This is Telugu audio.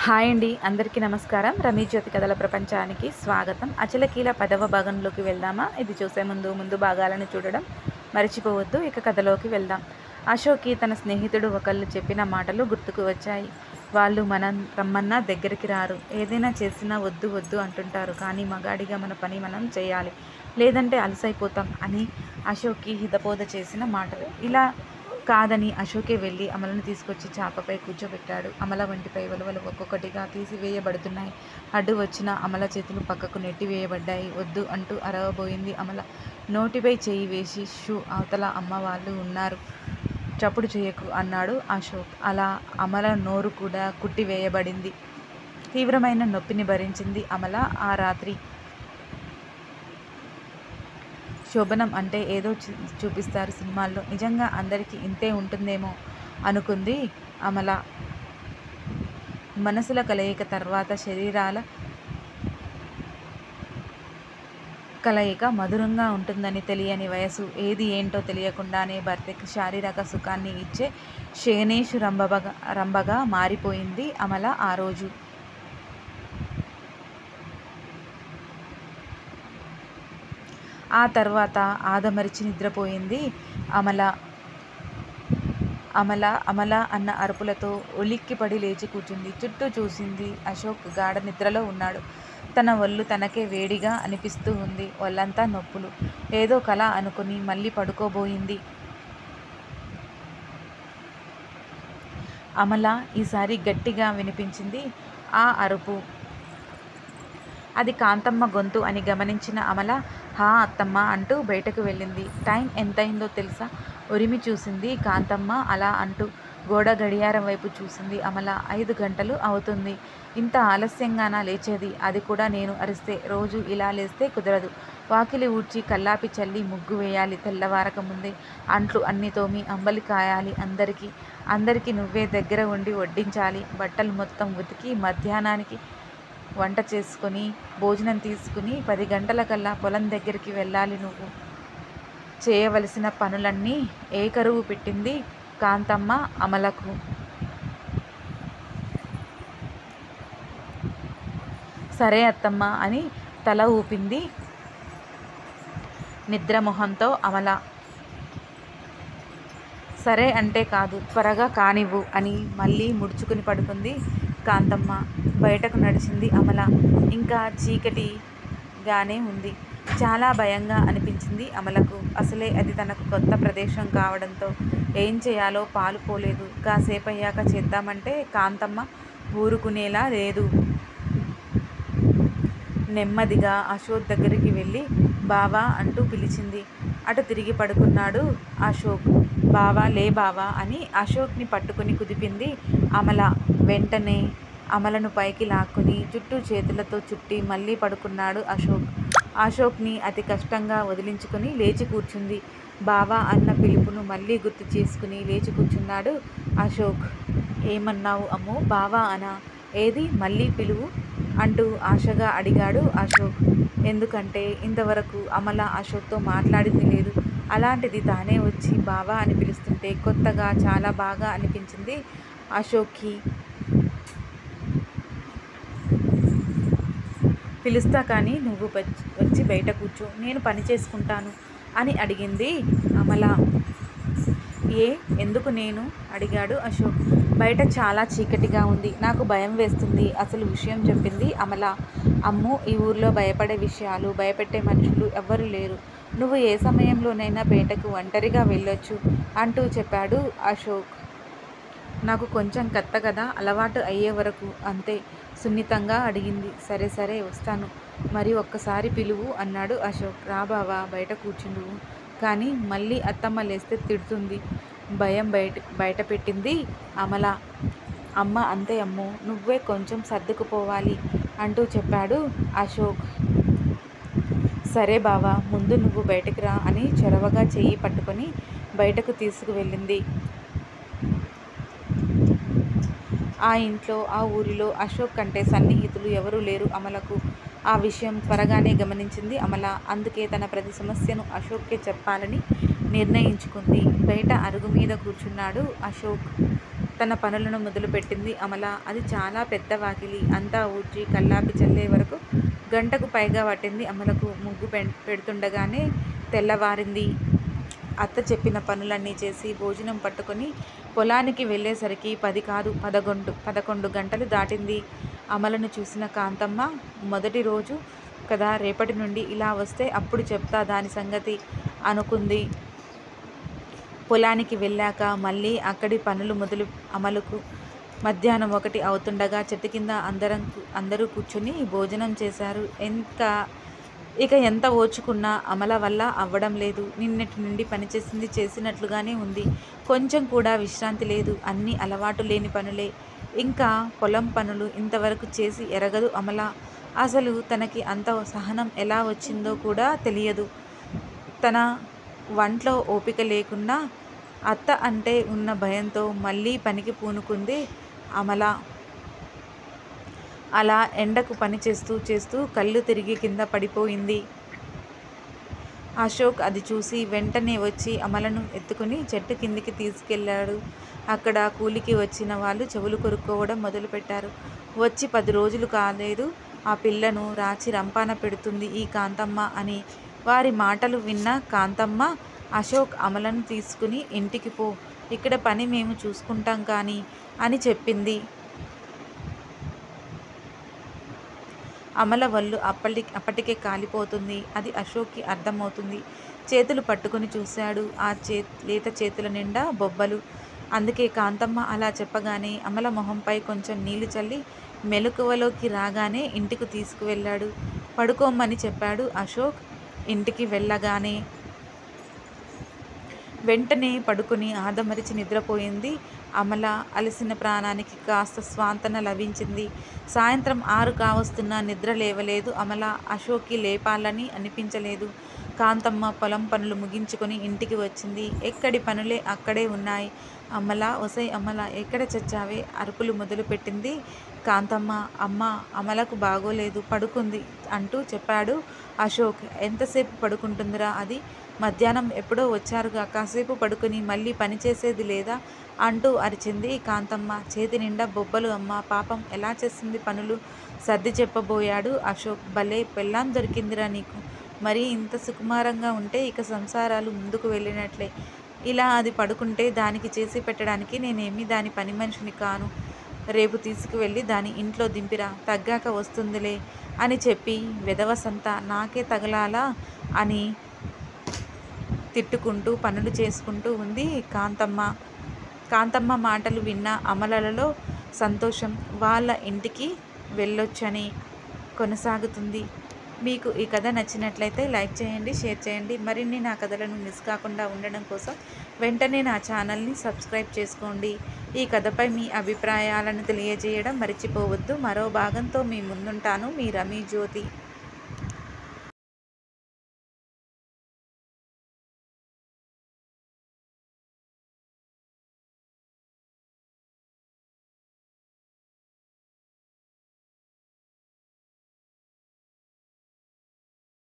హాయ్ అండి, అందరికీ నమస్కారం. రమేష్ జ్యోతి కథల ప్రపంచానికి స్వాగతం. అచలకీల 10వ భాగంలోకి వెళ్దామా? ఇది చూసే ముందు భాగాలను చూడడం మర్చిపోవద్దు. ఇక కథలోకి వెళ్దాం. అశోక్కి తన స్నేహితుడు ఒకళ్ళు చెప్పిన మాటలు గుర్తుకు వచ్చాయి. వాళ్ళు మనం రమ్మన్నా దగ్గరికి రారు, ఏదైనా చేసినా వద్దు వద్దు అంటుంటారు. కానీ మగాడిగా మన పని మనం చేయాలి, లేదంటే అలసైపోతాం అని అశోక్కి హితబోధ చేసిన మాటలు. ఇలా కాదని అశోకే వెళ్ళి అమలను తీసుకొచ్చి చాపపై కూర్చోబెట్టాడు. అమల వంటిపై వలువలు ఒక్కొక్కటిగా తీసివేయబడుతున్నాయి. అడ్డు వచ్చిన అమల చేతులు పక్కకు నెట్టివేయబడ్డాయి. వద్దు అంటూ అరవబోయింది అమల. నోటిపై చేయి వేసి షూ, అవతల అమ్మ వాళ్ళు ఉన్నారు, చప్పుడు చేయకు అన్నాడు అశోక్. అలా అమల నోరు కూడా కుట్టివేయబడింది. తీవ్రమైన నొప్పిని భరించింది అమల ఆ రాత్రి. శోభనం అంటే ఏదో చూపిస్తారు సినిమాల్లో, నిజంగా అందరికీ ఇంతే ఉంటుందేమో అనుకుంది అమల. మనసుల కలయిక తర్వాత శరీరాల కలయిక మధురంగా ఉంటుందని తెలియని వయసు, ఏది ఏంటో తెలియకుండానే భర్తకి శారీరక సుఖాన్ని ఇచ్చే శేనేషు రంభగా మారిపోయింది అమల ఆ రోజు. ఆ తర్వాత ఆదమరిచి నిద్రపోయింది అమల. అమల అమల అన్న అరుపులతో ఉలిక్కిపడి లేచి కూర్చుంది. చుట్టూ చూసింది. అశోక్ గాఢ నిద్రలో ఉన్నాడు. తన ఒళ్ళు తనకే వేడిగా అనిపిస్తూ ఉంది. ఒళ్ళంతా నొప్పులు. ఏదో కల అనుకుని మళ్ళీ పడుకోబోయింది అమల. ఈసారి గట్టిగా వినిపించింది ఆ అరుపు. అది కాంతమ్మ గొంతు అని గమనించిన అమల హా అత్తమ్మ అంటూ బయటకు వెళ్ళింది. టైం ఎంతైందో తెలుసా? ఉరిమి చూసింది కాంతమ్మ అలా అంటూ. గోడ గడియారం వైపు చూసింది అమల. 5 గంటలు అవుతుంది. ఇంత ఆలస్యంగానా లేచేది? అది కూడా నేను అరిస్తే. రోజు ఇలా లేస్తే కుదరదు. వాకిలి ఊడ్చి కల్లాపి చల్లి ముగ్గు వేయాలి తెల్లవారక ముందే. అంట్లు అన్ని తోమి అంబలి కాయాలి అందరికీ నువ్వే దగ్గర ఉండి వడ్డించాలి. బట్టలు మొత్తం ఉతికి మధ్యాహ్నానికి వంట చేసుకొని భోజనం తీసుకుని 10 గంటలకల్లా పొలం దగ్గరికి వెళ్ళాలి. నువ్వు చేయవలసిన పనులన్నీ ఏకరువు పెట్టింది కాంతమ్మ అమలకు. సరే అత్తమ్మ అని తల ఊపింది నిద్రమొహంతో అమల. సరే అంటే కాదు, త్వరగా కానివ్వు అని మళ్ళీ ముడుచుకుని పడుకుంది కాంతమ్మ. బయటకు నడిచింది అమల. ఇంకా చీకటిగానే ఉంది. చాలా భయంగా అనిపించింది అమలకు. అసలే అది తనకు కొత్త ప్రదేశం కావడంతో ఏం చేయాలో పాలు పోలేదు. కాసేపయ్యాక చేద్దామంటే కాంతమ్మ ఊరుకునేలా లేదు. నెమ్మదిగా అశోక్ దగ్గరికి వెళ్ళి బావా అంటూ పిలిచింది. అటు తిరిగి పడుకున్నాడు అశోక్. బావా లే బావా అని అశోక్ని పట్టుకుని కుదిపింది అమల. వెంటనే అమలను పైకి లాక్కుని చుట్టూ చేతులతో చుట్టి మళ్ళీ పడుకున్నాడు అశోక్. అశోక్ని అతి కష్టంగా వదిలించుకొని లేచి కూర్చుంది. బావా అన్న పిలుపును మళ్ళీ గుర్తు చేసుకుని లేచి కూర్చున్నాడు అశోక్. ఏమన్నావు అమ్మో? బావా అనా? ఏది మళ్ళీ పిలువు అంటూ ఆశగా అడిగాడు అశోక్. ఎందుకంటే ఇంతవరకు అమల అశోక్తో మాట్లాడింది లేదు. అలాంటిది తానే వచ్చి బావా అని పిలుస్తుంటే కొత్తగా చాలా బాగా అనిపించింది అశోక్కి. పిలుస్తా కానీ నువ్వు వచ్చి బయట కూర్చో, నేను పని చేసుకుంటాను అని అడిగింది అమల. ఎందుకు నేను? అడిగాడు అశోక్. బయట చాలా చీకటిగా ఉంది, నాకు భయం వేస్తుంది అసలు విషయం చెప్పింది అమల. అమ్మో, ఈ ఊర్లో భయపడే విషయాలు, భయపెట్టే మనుషులు ఎవ్వరూ లేరు. నువ్వు ఏ సమయంలోనైనా బయటకు ఒంటరిగా వెళ్ళొచ్చు అంటూ చెప్పాడు అశోక్. నాకు కొంచెం కొత్త కదా, అలవాటు అయ్యే వరకు అంతే సున్నితంగా అడిగింది. సరే సరే వస్తాను, మరి ఒక్కసారి పిలువు అన్నాడు అశోక్. రా బావా, బయట కూర్చుండువు. కానీ మళ్ళీ అత్తమ్మ లేస్తే తిడుతుంది. భయం బయట పెట్టింది అమల. అమ్మ అంతే అమ్మో, నువ్వే కొంచెం సర్దుకుపోవాలి అంటూ చెప్పాడు అశోక్. సరే బావా, ముందు నువ్వు బయటకు రా అని చొరవగా చెయ్యి పట్టుకొని బయటకు తీసుకువెళ్ళింది. ఆ ఇంట్లో, ఆ ఊరిలో అశోక్ కంటే సన్నిహితులు ఎవరూ లేరు అమలకు. ఆ విషయం త్వరగానే గమనించింది అమల. అందుకే తన ప్రతి సమస్యను అశోక్కే చెప్పాలని నిర్ణయించుకుంది. బయట అరుగు మీద కూర్చున్నాడు అశోక్. తన పనులను మొదలుపెట్టింది అమల. అది చాలా పెద్ద వాకిలి. అంతా ఊడ్చి కల్లాపి చల్లే వరకు గంటకు పైగా పట్టింది అమలకు. ముగ్గు పెడుతుండగానే తెల్లవారింది. అత్త చెప్పిన పనులన్నీ చేసి భోజనం పట్టుకొని పొలానికి వెళ్ళేసరికి 10 కాదు 11 గంటలు దాటింది. అమలను చూసిన కాంతమ్మ, మొదటి రోజు కదా, రేపటి నుండి ఇలా వస్తే అప్పుడు చెప్తా దాని సంగతి అనుకుంది. పొలానికి వెళ్ళాక మళ్ళీ అక్కడి పనులు మొదలు అమలుకు. మధ్యాహ్నం 1 అవుతుండగా చెట్టు కింద అందరూ కూర్చొని భోజనం చేశారు. ఇక ఎంత ఓర్చుకున్నా అమల వల్ల అవ్వడం లేదు. నిన్నటి నుండి పనిచేసింది చేసినట్లుగానే ఉంది. కొంచెం కూడా విశ్రాంతి లేదు. అన్నీ అలవాటు లేని పనులే. ఇంకా పొలం పనులు ఇంతవరకు చేసి ఎరగదు అమల. అసలు తనకి అంత సహనం ఎలా వచ్చిందో కూడా తెలియదు. తన వంట్లో ఓపిక లేకున్నా అత్త అంటే ఉన్న భయంతో మళ్ళీ పనికి పూనుకుంది అమల. అలా ఎండకు పని చేస్తూ కళ్ళు తిరిగి కింద పడిపోయింది. అశోక్ అది చూసి వెంటనే వచ్చి అమలను ఎత్తుకుని చెట్టు కిందికి తీసుకెళ్ళాడు. అక్కడ కూలికి వచ్చిన వాళ్ళు చెవులు కొరుక్కోవడం మొదలుపెట్టారు. వచ్చి 10 రోజులు కాలేదు, ఆ పిల్లను రాచి రంపాన పెడుతుంది ఈ కాంతమ్మ అని. వారి మాటలు విన్న కాంతమ్మ, అశోక్ అమలను తీసుకుని ఇంటికి పో, ఇక్కడ పని మేము చూసుకుంటాం కానీ అని చెప్పింది. అమల వళ్ళు అప్పటికే కాలిపోతుంది. అది అశోక్కి అర్థమవుతుంది. చేతులు పట్టుకుని చూశాడు. ఆ లేత చేతుల నిండా బొబ్బలు. అందుకే కాంతమ్మ అలా చెప్పగానే అమల మొహంపై కొంచెం నీళ్లు చల్లి మెలకువలోకి రాగానే ఇంటికి తీసుకువెళ్ళాడు. పడుకోమని చెప్పాడు అశోక్. ఇంటికి వెళ్ళగానే వెంటనే పడుకుని ఆదమరిచి నిద్రపోయింది అమల. అలసిన ప్రాణానికి కాస్త స్వాంతన లభించింది. సాయంత్రం 6 కావస్తున్నా నిద్ర లేవలేదు అమల. అశోక్కి లేపాలని అనిపించలేదు. కాంతమ్మ పొలం పనులు ముగించుకొని ఇంటికి వచ్చింది. ఎక్కడి పనులే అక్కడే ఉన్నాయి. అమల, ఒసై అమల, ఎక్కడ చచ్చావే? అరుపులు మొదలుపెట్టింది కాంతమ్మ. అమ్మ, అమలకు బాగోలేదు, పడుకుంది అంటూ చెప్పాడు అశోక్. ఎంతసేపు పడుకుంటుందిరా అది? మధ్యాహ్నం ఎప్పుడో వచ్చారుగా, కాసేపు పడుకుని మళ్ళీ పనిచేసేది లేదా అంటూ అరిచింది కాంతమ్మ. చేతి నిండా బొబ్బలు అమ్మ, పాపం ఎలా చేస్తుంది పనులు? సర్ది చెప్పబోయాడు అశోక్. భలే పెళ్ళాం దొరికిందిరా నీకు. మరీ ఇంత సుకుమారంగా ఉంటే ఇక సంసారాలు ముందుకు వెళ్ళినట్లే. ఇలా అది పడుకుంటే దానికి చేసి పెట్టడానికి నేనేమీ దాని పని మనిషిని కాను. రేపు తీసుకువెళ్ళి దాని ఇంట్లో దింపిరా, తగ్గాక వస్తుందిలే అని చెప్పి వెధవసంతా నాకే తగలాలా అని తిట్టుకుంటూ పనులు చేసుకుంటూ ఉంది కాంతమ్మ. కాంతమ్మ మాటలు విన్న అమలలో సంతోషం వాళ్ళ ఇంటికి వెళ్ళొచ్చని కొనసాగుతుంది. మీకు ఈ కథ నచ్చినట్లయితే లైక్ చేయండి, షేర్ చేయండి. మరిన్ని నా కథలను మిస్ కాకుండా ఉండడం కోసం వెంటనే నా ఛానల్ని సబ్స్క్రైబ్ చేసుకోండి. ఈ కథపై మీ అభిప్రాయాలను తెలియజేయడం మర్చిపోవద్దు. మరో భాగంతో మీ ముందుంటాను. మీ రమీ జ్యోతి.